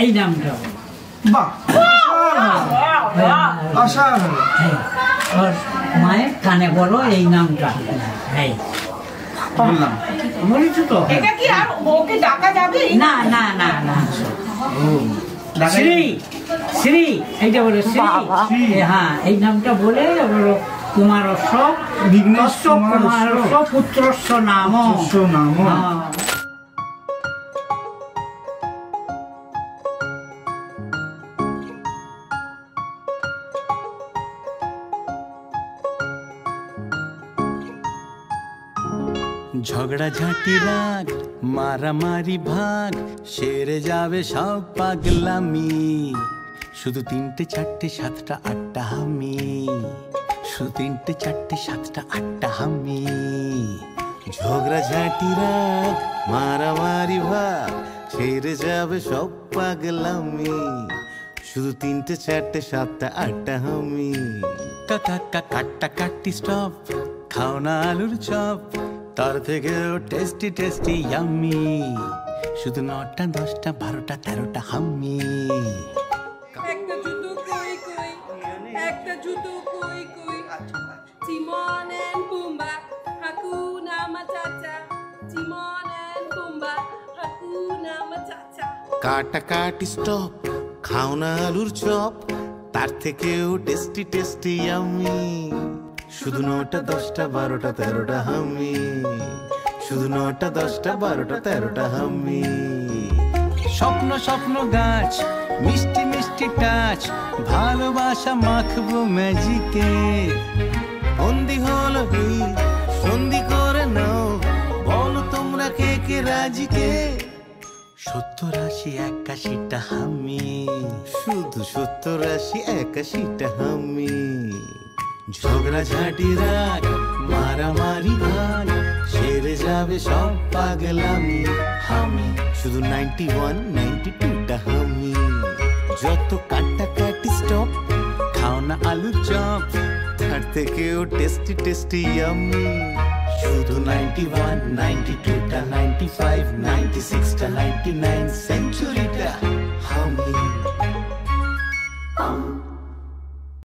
এই নামটা বাহ অসাধারণ ওর মায়ের কানে বলো এই নামটা বললাম বলেছো তো এটা কি আর ওকে ডাকা যাবে না না না না শ্রী শ্রী এইটা বলে শ্রী হ্যাঁ এই নামটা বলে বলো তোমার সব বিঘ্নেশ কুমার পুত্রস্য নাম নাম ঝগড়া ঝাঁটি রাগ মারামারি ভাগ সেরে যাবে সব পাগলামি শুধু 3টে 4টে 7টা 8টা হামি শুধু 3টে 4টে 7টা 8টা হামি ঝগড়া ঝাঁটি রাগ মারামারি ভাগ সেরে যাবে সব পাগলামি শুধু 3টে 4টে 7টা 8টা হামি কাকা কাটা কাটি স্টপ খাও না আলুর চপ তার থেকেও টেস্টি টেস্টি ইয়াম্মি শুধু 9টা 10টা 12টা 13টা হাম্মি একটা জুতো কই কই একটা জুতো কই কই Timon and Pumbaa Hakuna Matata Timon and Pumbaa Hakuna Matata কাটা কাটি স্টপ খাও না আলুর চপ তার থেকেও টেস্টি টেস্টি ইয়াম্মি শুধু 9টা 10টা 12টা 13টা হামি শুধু 9টা 10টা 12টা 13টা হামি স্বপ্ন স্বপ্ন গাছ মিষ্টি মিষ্টি টাচ ভালোবাসা মাখবো ম্যাজিকে বন্দি হলো এই সন্ধি করে নাও বলো তোমরা কে কে রাজিকে 70 80 81টা হামি শুধু 70 80 81টা হামি ঝগড়া ঝাঁটি রাগ মারামারি ভাগ সেরে যাবে সব পাগলামি হামি শুধু 91 92টা হামি যত কাটা কাটি স্টপ খাও না আলুর চপ তার থেকেও টেস্টি টেস্টি ইয়াম্মি শুধু 91 92টা 95 96টা 99 সেঞ্চুরিটা হামি